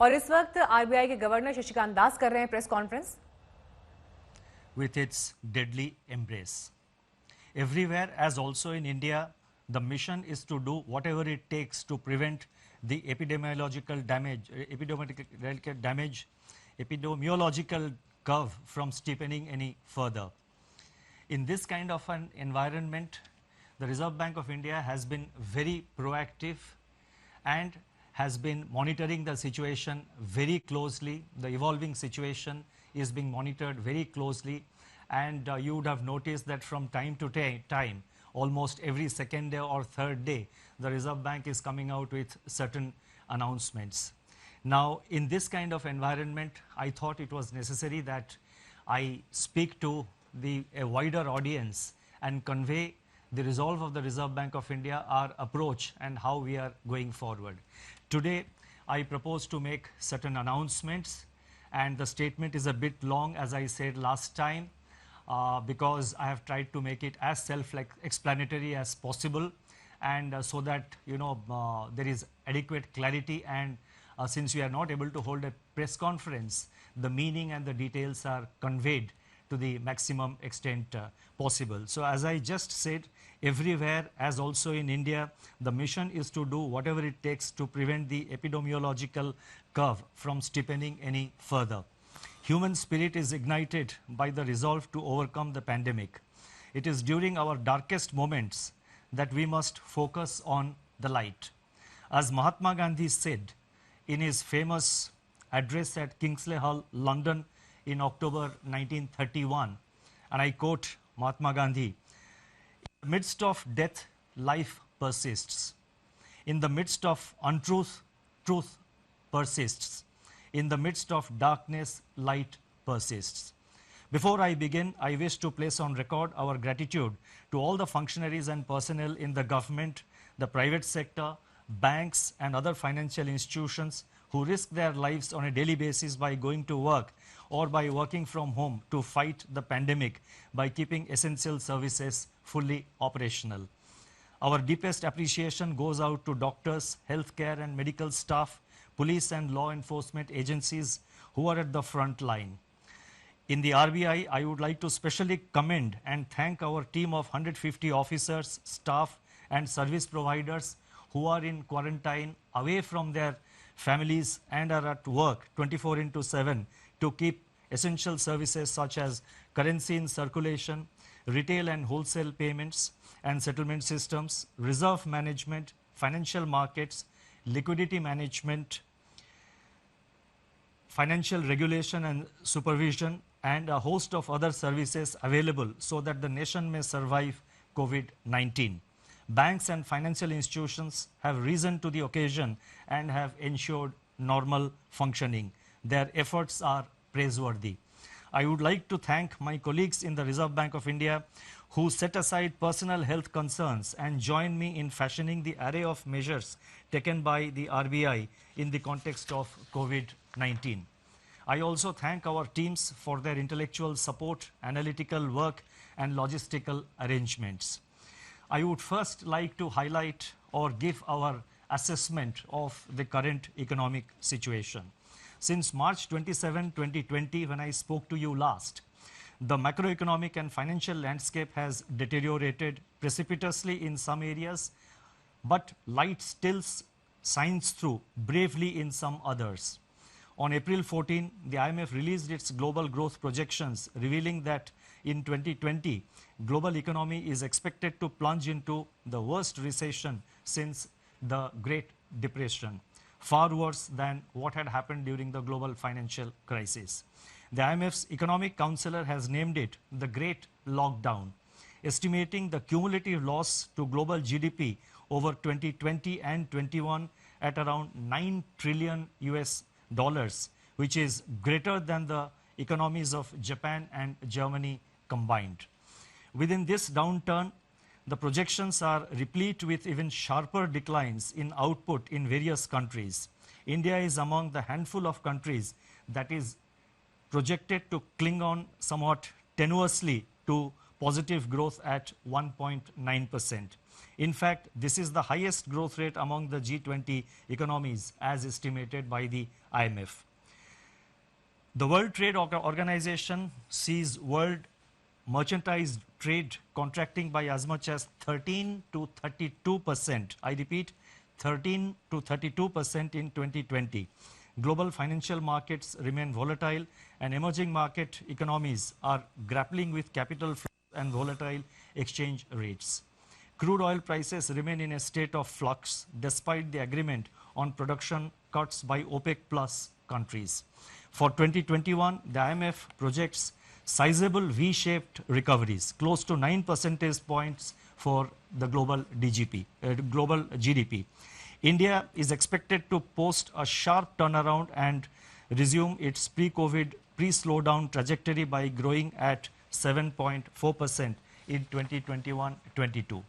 और इस वक्त आरबीआई के गवर्नर शशिकांत दास कर रहे हैं press conference with its deadly embrace. Everywhere, as also in India, the mission is to do whatever it takes to prevent the epidemiological curve from steepening any further. In this kind of an environment, the Reserve Bank of India has been very proactive and has been monitoring the situation very closely. The evolving situation is being monitored very closely, and you would have noticed that from time to time, almost every second day or third day, the Reserve Bank is coming out with certain announcements. Now, in this kind of environment, I thought it was necessary that I speak to a wider audience and convey the resolve of the Reserve Bank of India, our approach, and how we are going forward. Today, I propose to make certain announcements, and the statement is a bit long, as I said last time, because I have tried to make it as self-explanatory as possible, and so that there is adequate clarity, and since we are not able to hold a press conference, the meaning and the details are conveyed to the maximum extent possible. So as I just said, everywhere, as also in India, the mission is to do whatever it takes to prevent the epidemiological curve from steepening any further. Human spirit is ignited by the resolve to overcome the pandemic. It is during our darkest moments that we must focus on the light. As Mahatma Gandhi said in his famous address at Kingsley Hall, London, in October 1931, and I quote Mahatma Gandhi, "In the midst of death, life persists. In the midst of untruth, truth persists. In the midst of darkness, light persists." Before I begin, I wish to place on record our gratitude to all the functionaries and personnel in the government, the private sector, banks, and other financial institutions who risk their lives on a daily basis by going to work or by working from home to fight the pandemic by keeping essential services fully operational. Our deepest appreciation goes out to doctors, healthcare and medical staff, police and law enforcement agencies who are at the front line. In the RBI, I would like to specially commend and thank our team of 150 officers, staff and service providers who are in quarantine away from their families and are at work 24/7 to keep essential services such as currency in circulation, retail and wholesale payments and settlement systems, reserve management, financial markets, liquidity management, financial regulation and supervision, and a host of other services available so that the nation may survive COVID-19. Banks and financial institutions have risen to the occasion and have ensured normal functioning. Their efforts are praiseworthy. I would like to thank my colleagues in the Reserve Bank of India who set aside personal health concerns and joined me in fashioning the array of measures taken by the RBI in the context of COVID-19. I also thank our teams for their intellectual support, analytical work, and logistical arrangements. I would first like to highlight or give our assessment of the current economic situation. Since March 27, 2020, when I spoke to you last, the macroeconomic and financial landscape has deteriorated precipitously in some areas, but light still shines through bravely in some others. On April 14, the IMF released its global growth projections, revealing that in 2020, global economy is expected to plunge into the worst recession since the Great Depression, far worse than what had happened during the global financial crisis. The IMF's economic counselor has named it the Great Lockdown, estimating the cumulative loss to global GDP over 2020 and 21 at around $9 trillion, which is greater than the economies of Japan and Germany combined. Within this downturn, the projections are replete with even sharper declines in output in various countries. India is among the handful of countries that is projected to cling on somewhat tenuously to positive growth at 1.9%. In fact, this is the highest growth rate among the G20 economies as estimated by the IMF. The World Trade Organization sees world merchandise trade contracting by as much as 13 to 32%. I repeat, 13 to 32% in 2020. Global financial markets remain volatile and emerging market economies are grappling with capital flow and volatile exchange rates. Crude oil prices remain in a state of flux despite the agreement on production cuts by OPEC plus countries. For 2021, the IMF projects sizable V-shaped recoveries, close to 9 percentage points for the global GDP. India is expected to post a sharp turnaround and resume its pre-COVID, pre-slowdown trajectory by growing at 7.4% in 2021-22.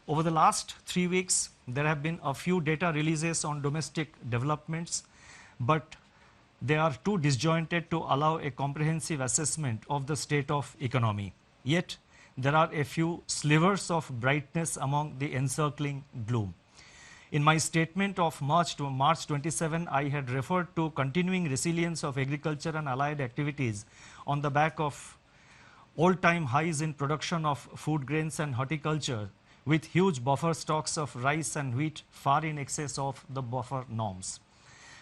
Over the last 3 weeks, there have been a few data releases on domestic developments, but they are too disjointed to allow a comprehensive assessment of the state of economy. Yet, there are a few slivers of brightness among the encircling gloom. In my statement of March 27, I had referred to continuing resilience of agriculture and allied activities on the back of all-time highs in production of food grains and horticulture, with huge buffer stocks of rice and wheat far in excess of the buffer norms.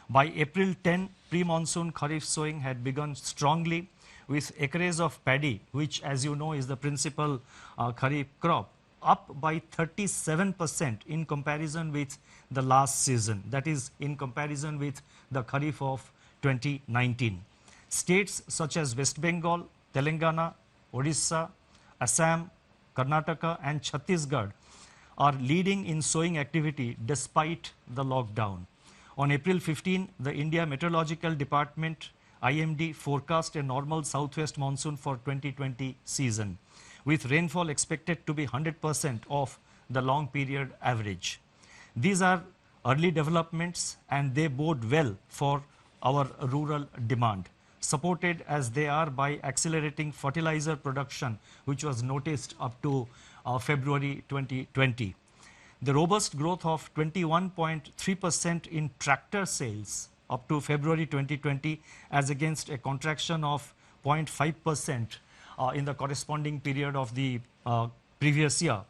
By April 10, pre-monsoon Kharif sowing had begun strongly, with acreage of paddy, which as you know is the principal Kharif crop, up by 37% in comparison with the last season, that is in comparison with the Kharif of 2019. States such as West Bengal, Telangana, Odisha, Assam, Karnataka and Chhattisgarh are leading in sowing activity despite the lockdown. On April 15, the India Meteorological Department IMD forecast a normal southwest monsoon for 2020 season, with rainfall expected to be 100% of the long period average. These are early developments and they bode well for our rural demand, supported as they are by accelerating fertilizer production, which was noticed up to February 2020. The robust growth of 21.3% in tractor sales up to February 2020 as against a contraction of 0.5% in the corresponding period of the previous year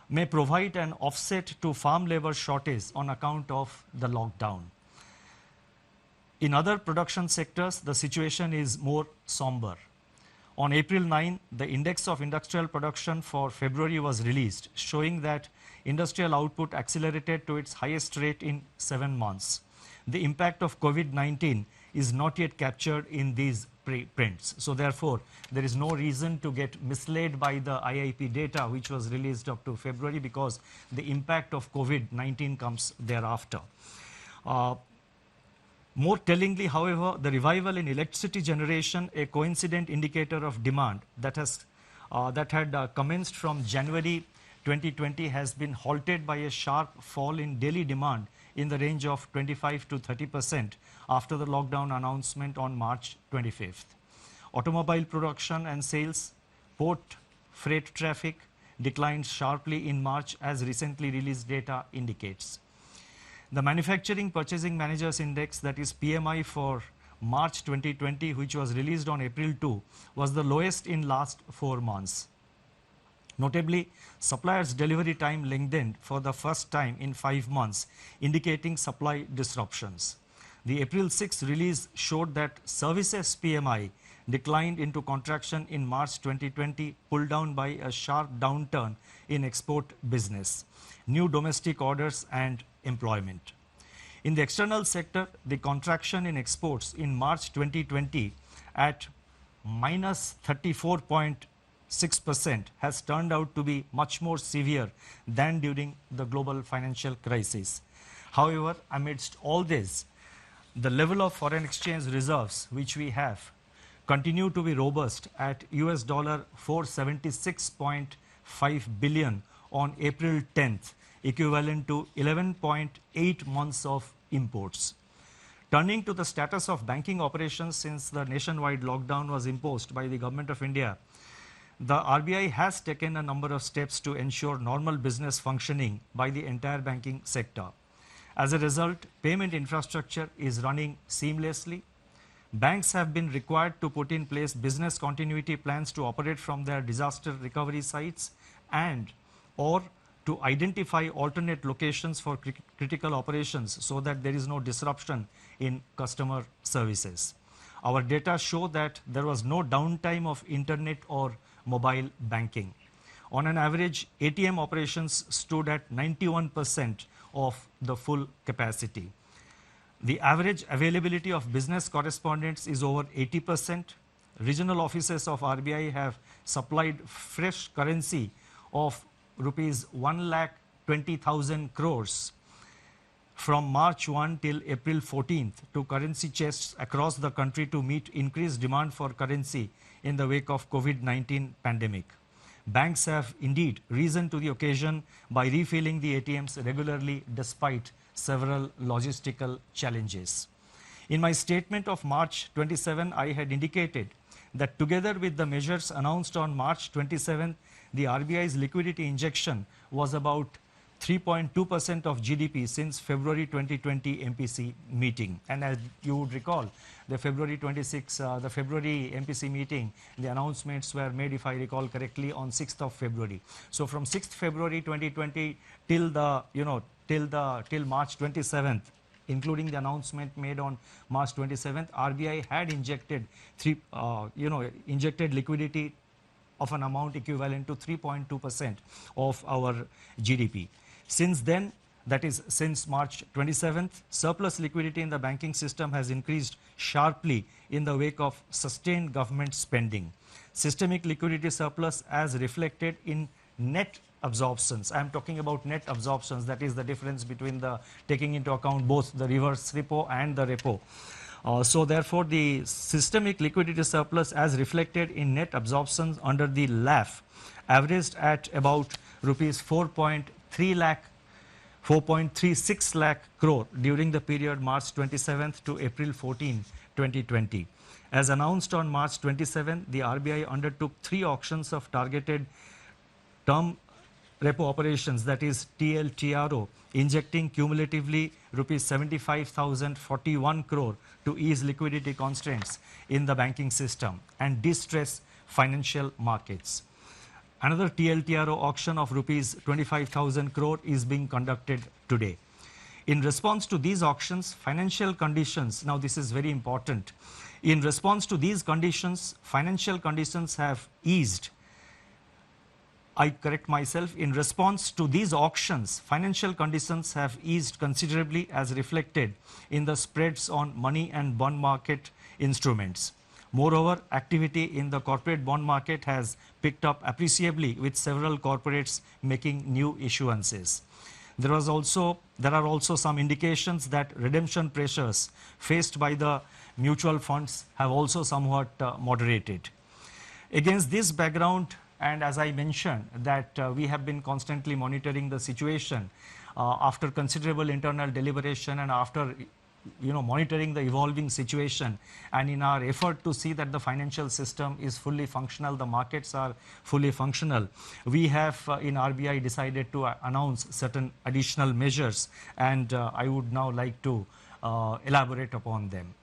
may provide an offset to farm labor shortage on account of the lockdown. In other production sectors, the situation is more somber. On April 9, the Index of Industrial Production for February was released, showing that industrial output accelerated to its highest rate in 7 months. The impact of COVID-19 is not yet captured in these prints. So therefore, there is no reason to get misled by the IIP data which was released up to February, because the impact of COVID-19 comes thereafter. More tellingly, however, the revival in electricity generation, a coincident indicator of demand that had commenced from January 2020, has been halted by a sharp fall in daily demand in the range of 25 to 30% after the lockdown announcement on March 25th. Automobile production and sales, port freight traffic declined sharply in March, as recently released data indicates. The Manufacturing Purchasing Managers Index, that is PMI for March 2020, which was released on April 2, was the lowest in last 4 months. Notably, suppliers' delivery time lengthened for the first time in 5 months, indicating supply disruptions. The April 6 release showed that services PMI declined into contraction in March 2020, pulled down by a sharp downturn in export business, new domestic orders and employment. In the external sector, the contraction in exports in March 2020 at minus 34.6% has turned out to be much more severe than during the global financial crisis. However, amidst all this, the level of foreign exchange reserves which we have continue to be robust at US $476.5 billion on April 10th, equivalent to 11.8 months of imports. Turning to the status of banking operations since the nationwide lockdown was imposed by the Government of India, the RBI has taken a number of steps to ensure normal business functioning by the entire banking sector. As a result, payment infrastructure is running seamlessly. Banks have been required to put in place business continuity plans to operate from their disaster recovery sites and or to identify alternate locations for critical operations so that there is no disruption in customer services. Our data show that there was no downtime of internet or mobile banking. On an average, ATM operations stood at 91% of the full capacity. The average availability of business correspondents is over 80%. Regional offices of RBI have supplied fresh currency of rupees 1,20,000 crores from March 1 till April 14th to currency chests across the country to meet increased demand for currency in the wake of COVID-19 pandemic. Banks have indeed risen to the occasion by refilling the ATMs regularly despite several logistical challenges. In my statement of March 27, I had indicated that together with the measures announced on March 27, the RBI's liquidity injection was about 3.2% of GDP since February 2020 MPC meeting. And as you would recall, the February MPC meeting, the announcements were made, if I recall correctly, on 6th of February. So from 6th February 2020 till March 27th, including the announcement made on March 27th, RBI had injected liquidity of an amount equivalent to 3.2% of our GDP. Since then, that is since March 27th, surplus liquidity in the banking system has increased sharply in the wake of sustained government spending. Systemic liquidity surplus as reflected in net absorptions. I am talking about net absorptions, that is the difference between the taking into account both the reverse repo and the repo. So therefore, the systemic liquidity surplus as reflected in net absorptions under the LAF averaged at about rupees 4.36 lakh crore during the period March 27th to April 14, 2020. As announced on March 27, the RBI undertook 3 auctions of targeted term repo operations, that is TLTRO, injecting cumulatively rupees 75,041 crore to ease liquidity constraints in the banking system and distress financial markets. Another TLTRO auction of rupees 25,000 crore is being conducted today. In response to these auctions, financial conditions, now this is very important, in response to these conditions, financial conditions have eased. I correct myself, in response to these auctions, financial conditions have eased considerably as reflected in the spreads on money and bond market instruments. Moreover, activity in the corporate bond market has picked up appreciably with several corporates making new issuances. There are also some indications that redemption pressures faced by the mutual funds have also somewhat moderated. Against this background, and as I mentioned that we have been constantly monitoring the situation after considerable internal deliberation and after monitoring the evolving situation, and in our effort to see that the financial system is fully functional, the markets are fully functional, we have in RBI decided to announce certain additional measures, and I would now like to elaborate upon them.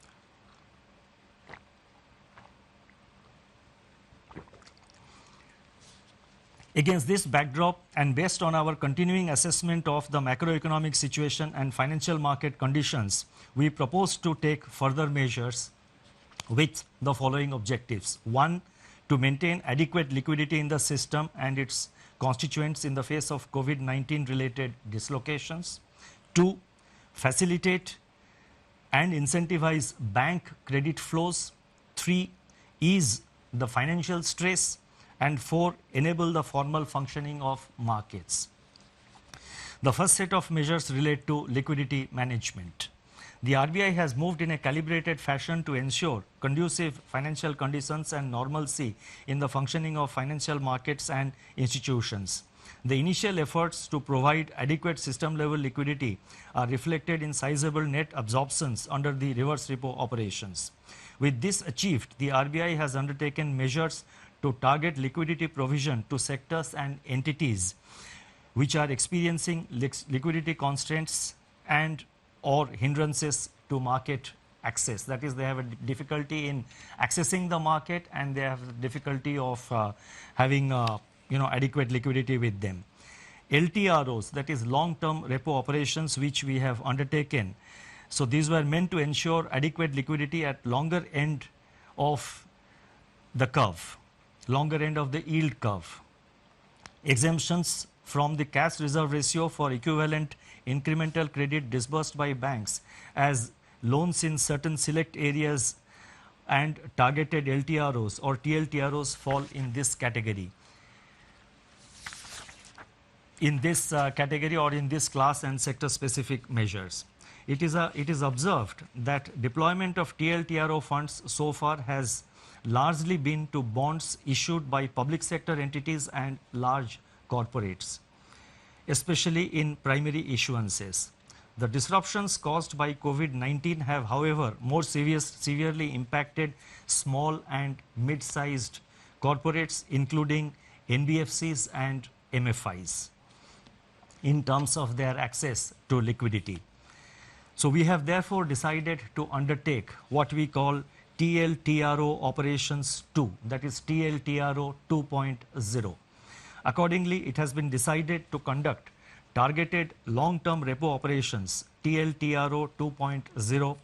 Against this backdrop and based on our continuing assessment of the macroeconomic situation and financial market conditions, we propose to take further measures with the following objectives. 1, to maintain adequate liquidity in the system and its constituents in the face of COVID-19 related dislocations. 2, facilitate and incentivize bank credit flows. 3, ease the financial stress. And 4, enable the formal functioning of markets. The first set of measures relate to liquidity management. The RBI has moved in a calibrated fashion to ensure conducive financial conditions and normalcy in the functioning of financial markets and institutions. The initial efforts to provide adequate system-level liquidity are reflected in sizable net absorptions under the reverse repo operations. With this achieved, the RBI has undertaken measures to target liquidity provision to sectors and entities which are experiencing liquidity constraints and or hindrances to market access. That is, they have a difficulty in accessing the market, and they have difficulty of having adequate liquidity with them. LTROs, that is long-term repo operations, which we have undertaken. So these were meant to ensure adequate liquidity at longer end of the curve, longer end of the yield curve. Exemptions from the cash reserve ratio for equivalent incremental credit disbursed by banks as loans in certain select areas and targeted LTROs or TLTROs fall in this category. In this category or in this class and sector specific measures. It is observed that deployment of TLTRO funds so far has largely been to bonds issued by public sector entities and large corporates, especially in primary issuances. The disruptions caused by COVID-19 have, however, more severely impacted small and mid-sized corporates, including NBFCs and MFIs, in terms of their access to liquidity. So we have therefore decided to undertake what we call TLTRO operations 2, that is TLTRO 2.0. Accordingly, it has been decided to conduct targeted long-term repo operations TLTRO 2.0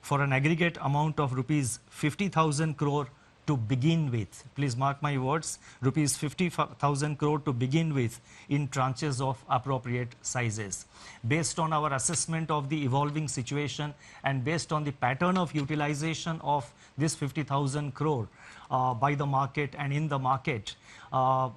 for an aggregate amount of rupees 50,000 crore to begin with. Please mark my words, rupees 50,000 crore to begin with in tranches of appropriate sizes. Based on our assessment of the evolving situation and based on the pattern of utilization of this 50,000 crore by the market and in the market,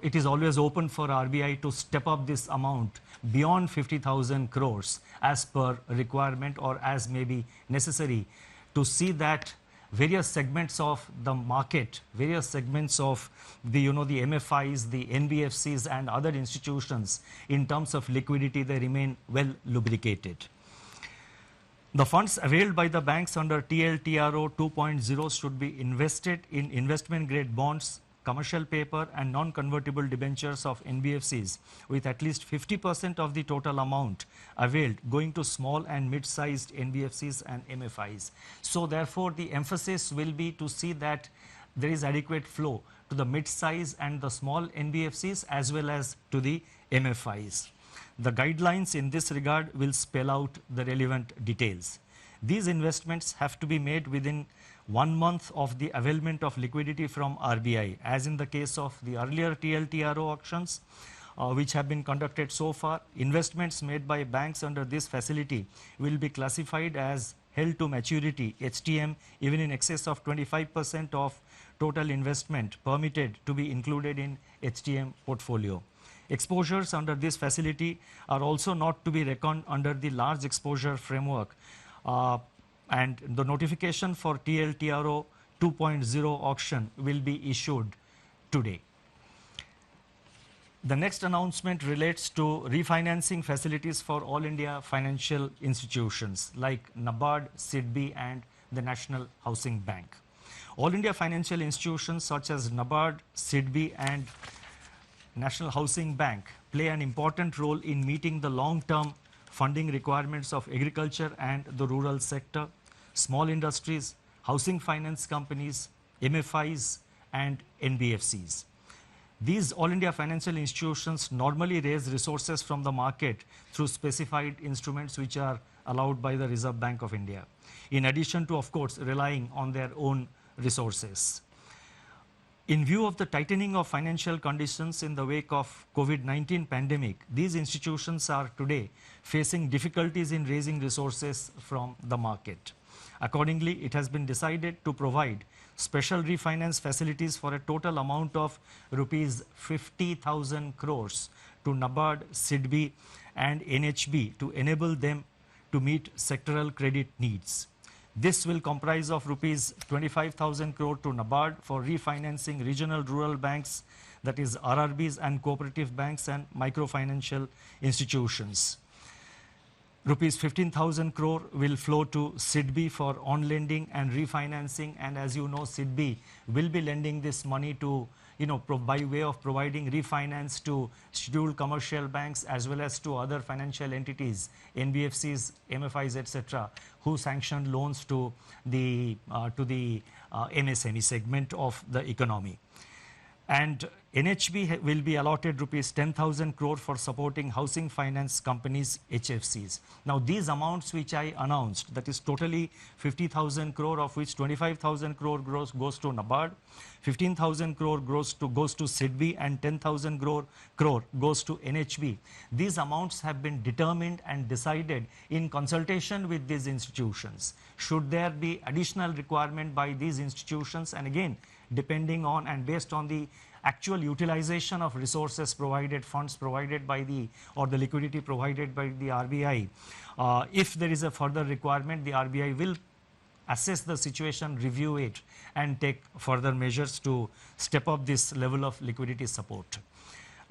it is always open for RBI to step up this amount beyond 50,000 crores as per requirement or as may be necessary to see that various segments of the market, various segments of the MFIs, the NBFCs and other institutions in terms of liquidity, they remain well lubricated. The funds availed by the banks under TLTRO 2.0 should be invested in investment grade bonds, commercial paper and non-convertible debentures of NBFCs with at least 50% of the total amount availed going to small and mid-sized NBFCs and MFIs. So therefore, the emphasis will be to see that there is adequate flow to the mid-size and the small NBFCs as well as to the MFIs. The guidelines in this regard will spell out the relevant details. These investments have to be made within 1 month of the availment of liquidity from RBI, as in the case of the earlier TLTRO auctions, which have been conducted so far. Investments made by banks under this facility will be classified as held to maturity, HTM, even in excess of 25% of total investment permitted to be included in HTM portfolio. Exposures under this facility are also not to be reckoned under the large exposure framework, and the notification for TLTRO 2.0 auction will be issued today. The next announcement relates to refinancing facilities for all India financial institutions like NABARD, SIDBI and the National Housing Bank. All India financial institutions such as NABARD, SIDBI and National Housing Bank play an important role in meeting the long-term funding requirements of agriculture and the rural sector, small industries, housing finance companies, MFIs and NBFCs. These all India financial institutions normally raise resources from the market through specified instruments which are allowed by the Reserve Bank of India, in addition to, of course, relying on their own resources. In view of the tightening of financial conditions in the wake of COVID-19 pandemic, these institutions are today facing difficulties in raising resources from the market. Accordingly, it has been decided to provide special refinance facilities for a total amount of rupees 50,000 crores to NABARD, SIDBI and NHB to enable them to meet sectoral credit needs. This will comprise of rupees 25,000 crore to NABARD for refinancing regional rural banks, that is RRBs and cooperative banks and microfinancial institutions. Rupees 15,000 crore will flow to SIDBI for on-lending and refinancing, and as you know, SIDBI will be lending this money to by way of providing refinance to scheduled commercial banks as well as to other financial entities, NBFCs, MFIs, etc., who sanction loans to the MSME segment of the economy. And NHB will be allotted rupees 10,000 crore for supporting housing finance companies, HFCs. Now these amounts which I announced, that is totally 50,000 crore, of which 25,000 crore goes to NABARD, 15,000 crore goes to SIDBI, and 10,000 crore goes to NHB. These amounts have been determined and decided in consultation with these institutions. Should there be additional requirement by these institutions, and again depending on and based on the actual utilization of resources provided, funds provided by the liquidity provided by the RBI, if there is a further requirement, the RBI will assess the situation, review it, and take further measures to step up this level of liquidity support.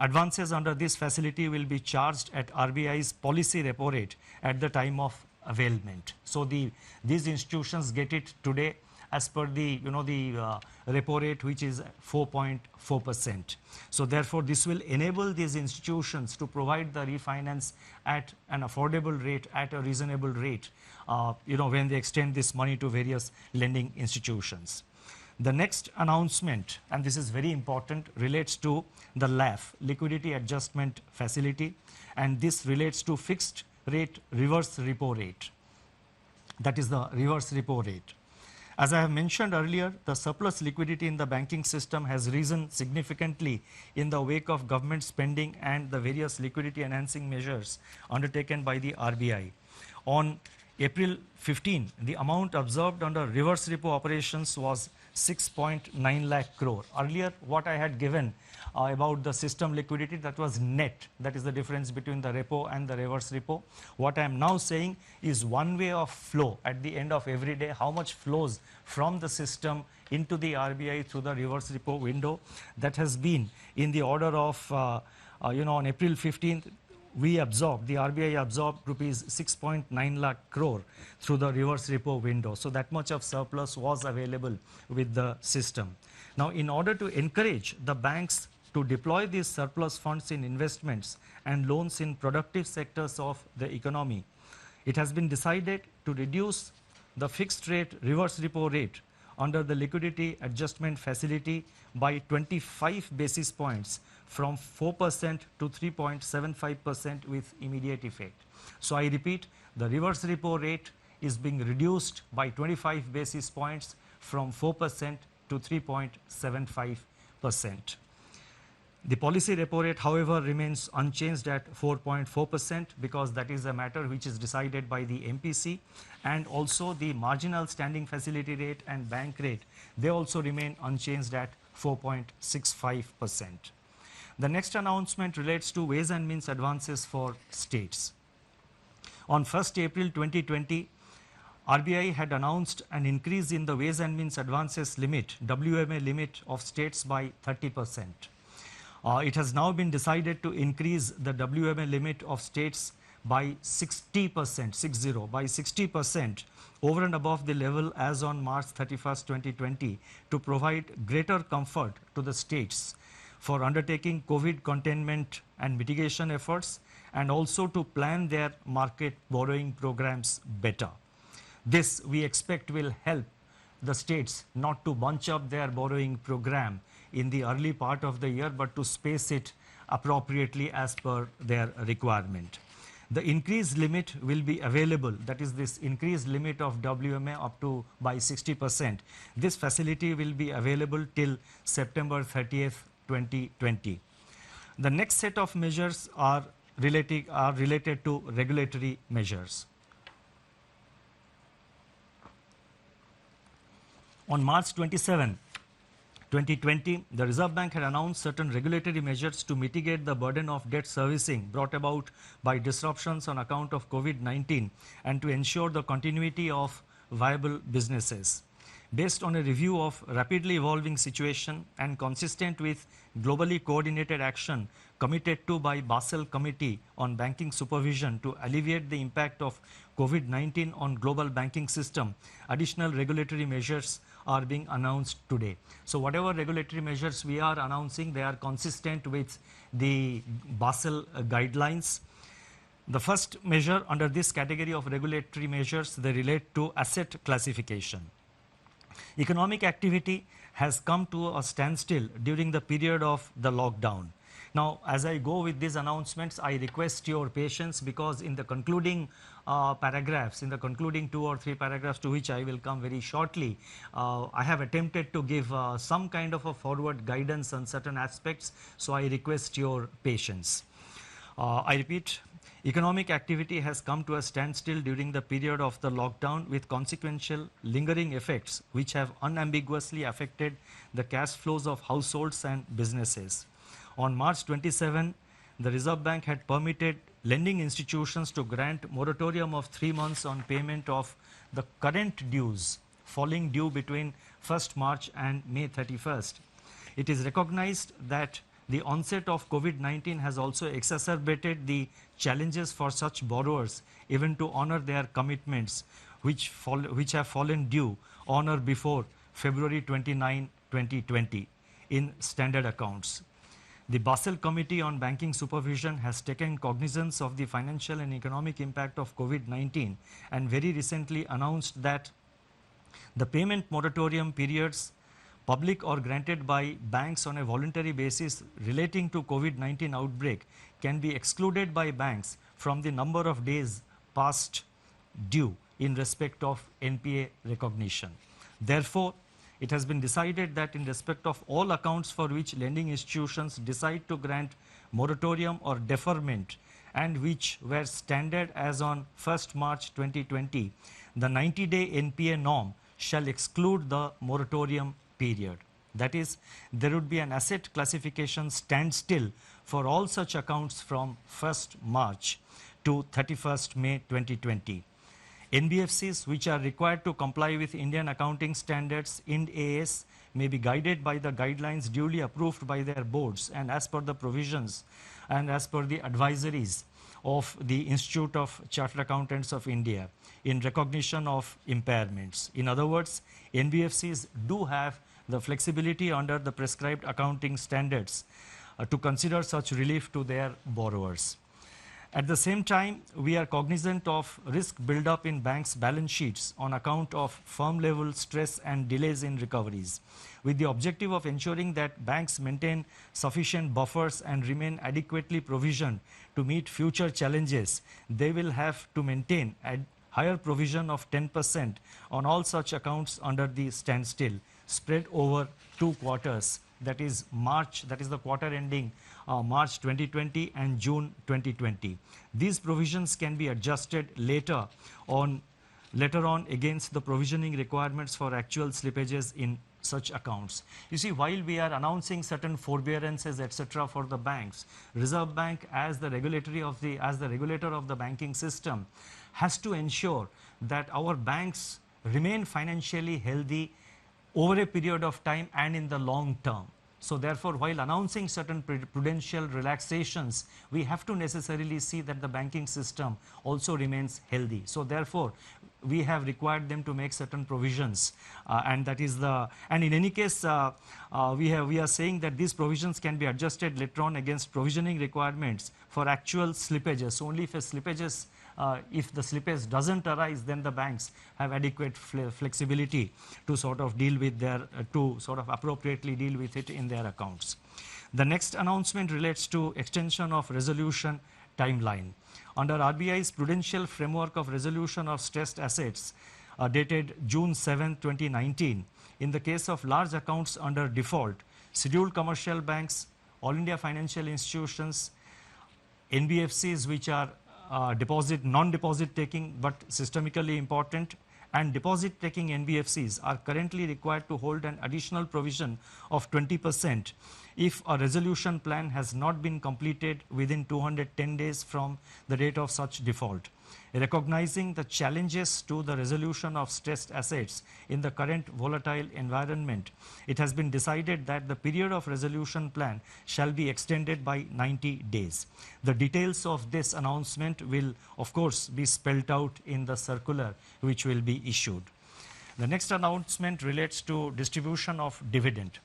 Advances under this facility will be charged at RBI's policy repo rate at the time of availment. So these institutions get it today as per the repo rate, which is 4.4%. So therefore, this will enable these institutions to provide the refinance at an affordable rate, at a reasonable rate, when they extend this money to various lending institutions. The next announcement, and this is very important, relates to the LAF, Liquidity Adjustment Facility, and this relates to fixed rate reverse repo rate. That is the reverse repo rate. As I have mentioned earlier, the surplus liquidity in the banking system has risen significantly in the wake of government spending and the various liquidity enhancing measures undertaken by the RBI. On April 15, the amount observed under reverse repo operations was 6.9 lakh crore. Earlier, what I had given about the system liquidity, that was net. That is the difference between the repo and the reverse repo. What I am now saying is one way of flow at the end of every day, how much flows from the system into the RBI through the reverse repo window. That has been in the order of, on April 15th, the RBI absorbed rupees 6.9 lakh crore through the reverse repo window. So that much of surplus was available with the system. Now, in order to encourage the banks to deploy these surplus funds in investments and loans in productive sectors of the economy, it has been decided to reduce the fixed rate reverse repo rate under the liquidity adjustment facility by 25 basis points from 4% to 3.75% with immediate effect. So I repeat, the reverse repo rate is being reduced by 25 basis points from 4% to 3.75%. The policy repo rate, however, remains unchanged at 4.4% because that is a matter which is decided by the MPC, and also the marginal standing facility rate and bank rate, they also remain unchanged at 4.65%. The next announcement relates to ways and means advances for states. On 1st April 2020, RBI had announced an increase in the ways and means advances limit, WMA limit of states by 30%. It has now been decided to increase the WMA limit of states by 60%, by 60% over and above the level as on March 31st, 2020 to provide greater comfort to the states for undertaking COVID containment and mitigation efforts, and also to plan their market borrowing programs better. This we expect will help the states not to bunch up their borrowing program in the early part of the year, but to space it appropriately as per their requirement. The increased limit will be available, that is this increased limit of WMA up to by 60%. This facility will be available till September 30th, 2020. The next set of measures are related to regulatory measures. On March 27, 2020, the Reserve Bank had announced certain regulatory measures to mitigate the burden of debt servicing brought about by disruptions on account of COVID-19 and to ensure the continuity of viable businesses. Based on a review of rapidly evolving situation and consistent with globally coordinated action committed to by Basel Committee on Banking Supervision to alleviate the impact of COVID-19 on global banking system, additional regulatory measures are being announced today. So whatever regulatory measures we are announcing, they are consistent with the Basel guidelines. The first measure under this category of regulatory measures, they relate to asset classification. Economic activity has come to a standstill during the period of the lockdown. Now, as I go with these announcements, I request your patience, because in the concluding paragraphs, in the concluding 2 or 3 paragraphs to which I will come very shortly, I have attempted to give some kind of a forward guidance on certain aspects, so I request your patience. I repeat, economic activity has come to a standstill during the period of the lockdown, with consequential lingering effects which have unambiguously affected the cash flows of households and businesses. On March 27, the Reserve Bank had permitted lending institutions to grant moratorium of 3 months on payment of the current dues falling due between 1st March and May 31st. It is recognized that the onset of COVID-19 has also exacerbated the challenges for such borrowers even to honor their commitments which have fallen due on or before February 29, 2020 in standard accounts. The Basel Committee on Banking Supervision has taken cognizance of the financial and economic impact of COVID-19 and very recently announced that the payment moratorium periods, public or granted by banks on a voluntary basis relating to COVID-19 outbreak, can be excluded by banks from the number of days past due in respect of NPA recognition. Therefore, it has been decided that in respect of all accounts for which lending institutions decide to grant moratorium or deferment and which were standard as on 1st March 2020, the 90-day NPA norm shall exclude the moratorium period. That is, there would be an asset classification standstill for all such accounts from 1st March to 31st May 2020. NBFCs which are required to comply with Indian accounting standards Ind AS may be guided by the guidelines duly approved by their boards and as per the provisions and as per the advisories of the Institute of Chartered Accountants of India in recognition of impairments. In other words, NBFCs do have the flexibility under the prescribed accounting standards to consider such relief to their borrowers. At the same time, we are cognizant of risk build-up in banks' balance sheets on account of firm-level stress and delays in recoveries. With the objective of ensuring that banks maintain sufficient buffers and remain adequately provisioned to meet future challenges, they will have to maintain a higher provision of 10% on all such accounts under the standstill, spread over 2 quarters, that is March, that is the quarter ending March 2020 and June 2020. These provisions can be adjusted later on against the provisioning requirements for actual slippages in such accounts. You see, while we are announcing certain forbearances, etc., for the banks, Reserve Bank, as the regulator of the banking system, has to ensure that our banks remain financially healthy over a period of time and in the long term. So therefore, while announcing certain prudential relaxations, we have to necessarily see that the banking system also remains healthy. So therefore, we have required them to make certain provisions, and in any case, we are saying that these provisions can be adjusted later on against provisioning requirements for actual slippages. Only if if the slippage doesn't arise, then the banks have adequate flexibility to sort of appropriately deal with it in their accounts. The next announcement relates to extension of resolution timeline. Under RBI's Prudential Framework of Resolution of Stressed Assets, dated June 7, 2019, in the case of large accounts under default, scheduled commercial banks, all India financial institutions, NBFCs which are non-deposit taking but systemically important, and deposit taking NBFCs are currently required to hold an additional provision of 20% if a resolution plan has not been completed within 210 days from the date of such default. Recognizing the challenges to the resolution of stressed assets in the current volatile environment, it has been decided that the period of resolution plan shall be extended by 90 days. The details of this announcement will, of course, be spelled out in the circular which will be issued. The next announcement relates to distribution of dividend.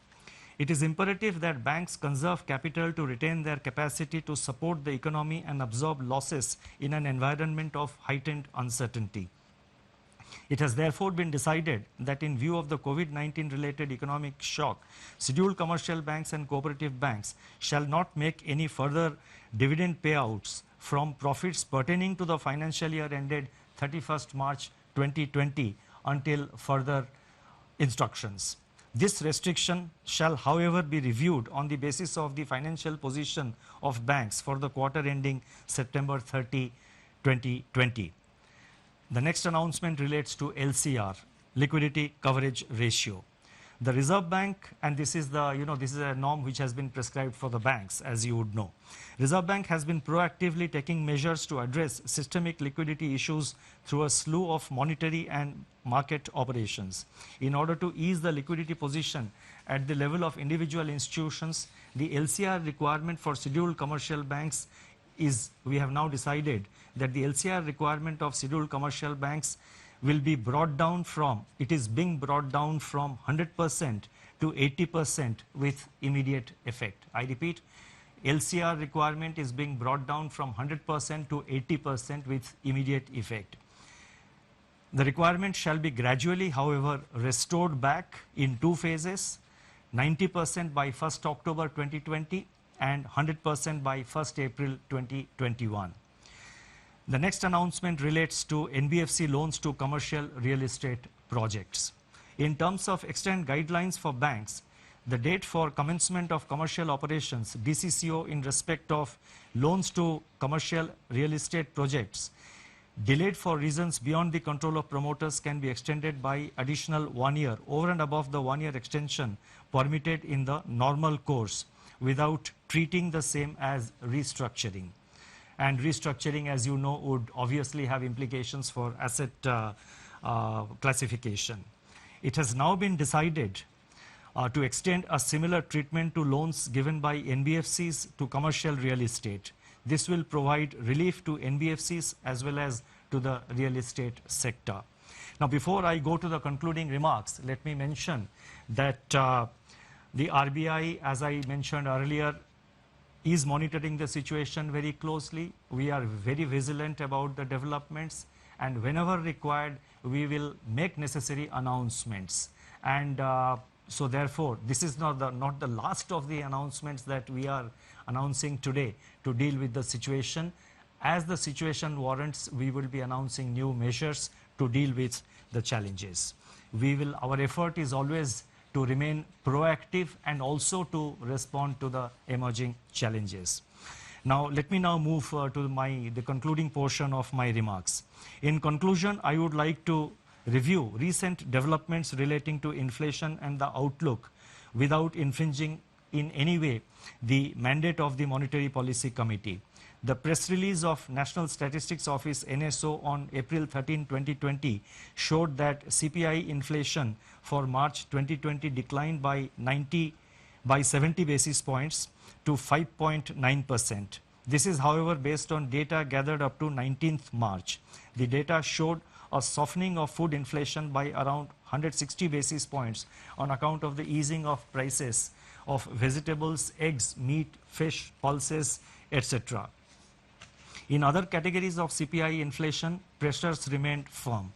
It is imperative that banks conserve capital to retain their capacity to support the economy and absorb losses in an environment of heightened uncertainty. It has therefore been decided that in view of the COVID-19 related economic shock, scheduled commercial banks and cooperative banks shall not make any further dividend payouts from profits pertaining to the financial year ended 31st March 2020 until further instructions. This restriction shall, however, be reviewed on the basis of the financial position of banks for the quarter ending September 30, 2020. The next announcement relates to LCR, liquidity coverage ratio. The Reserve Bank, and this is this is a norm which has been prescribed for the banks, as you would know. Reserve Bank has been proactively taking measures to address systemic liquidity issues through a slew of monetary and market operations. In order to ease the liquidity position at the level of individual institutions, the LCR requirement for scheduled commercial banks is, we have now decided that the LCR requirement of scheduled commercial banks will be brought down from, it is being brought down from 100% to 80% with immediate effect. I repeat, LCR requirement is being brought down from 100% to 80% with immediate effect. The requirement shall be gradually, however, restored back in two phases, 90% by 1st October 2020 and 100% by 1st April 2021. The next announcement relates to NBFC loans to commercial real estate projects. In terms of extant guidelines for banks, the date for commencement of commercial operations, DCCO, in respect of loans to commercial real estate projects delayed for reasons beyond the control of promoters can be extended by additional 1 year over and above the 1 year extension permitted in the normal course without treating the same as restructuring. And restructuring, as you know, would obviously have implications for asset classification. It has now been decided to extend a similar treatment to loans given by NBFCs to commercial real estate. This will provide relief to NBFCs as well as to the real estate sector. Now, before I go to the concluding remarks, let me mention that the RBI, as I mentioned earlier, is monitoring the situation very closely. We are very vigilant about the developments, and whenever required, we will make necessary announcements. And so therefore, this is not the last of the announcements that we are announcing today to deal with the situation. As the situation warrants, we will be announcing new measures to deal with the challenges. Our effort is always to remain proactive and also to respond to the emerging challenges. Now, let me now move to the concluding portion of my remarks. In conclusion, I would like to review recent developments relating to inflation and the outlook without infringing in any way the mandate of the Monetary Policy Committee. The press release of National Statistics Office NSO on April 13, 2020 showed that CPI inflation for March 2020 declined by 70 basis points to 5.9%. This is, however, based on data gathered up to 19th March. The data showed a softening of food inflation by around 160 basis points on account of the easing of prices of vegetables, eggs, meat, fish, pulses, etc. In other categories of CPI inflation, pressures remained firm.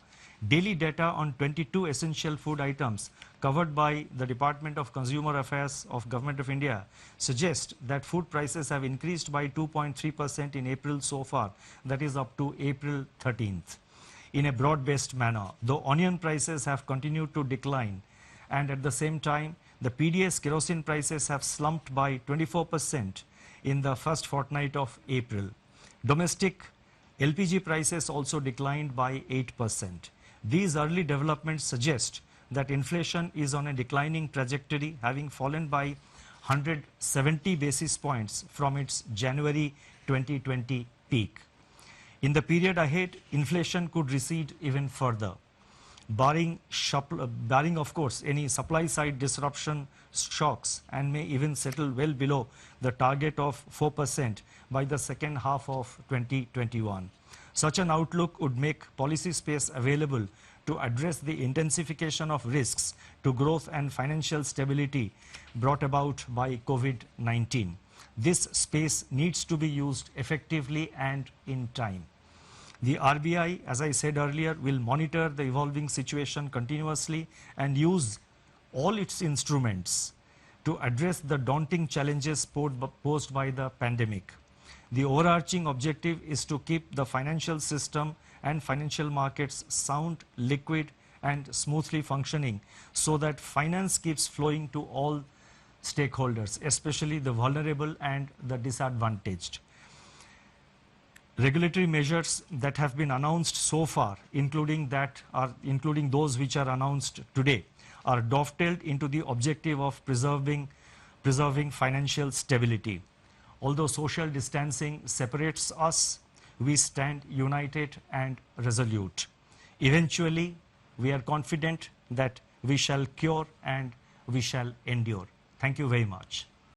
Daily data on 22 essential food items covered by the Department of Consumer Affairs of Government of India suggest that food prices have increased by 2.3% in April so far, that is up to April 13th, in a broad-based manner, though onion prices have continued to decline, and at the same time, the PDS kerosene prices have slumped by 24% in the first fortnight of April. Domestic LPG prices also declined by 8%. These early developments suggest that inflation is on a declining trajectory, having fallen by 170 basis points from its January 2020 peak. In the period ahead, inflation could recede even further, barring of course any supply side disruption shocks, and may even settle well below the target of 4% by the second half of 2021. Such an outlook would make policy space available to address the intensification of risks to growth and financial stability brought about by COVID-19. This space needs to be used effectively and in time. The RBI, as I said earlier, will monitor the evolving situation continuously and use all its instruments to address the daunting challenges posed by the pandemic. The overarching objective is to keep the financial system and financial markets sound, liquid, and smoothly functioning so that finance keeps flowing to all stakeholders, especially the vulnerable and the disadvantaged. Regulatory measures that have been announced so far, including those which are announced today, are dovetailed into the objective of preserving financial stability. Although social distancing separates us, we stand united and resolute. Eventually, we are confident that we shall cure and we shall endure. Thank you very much.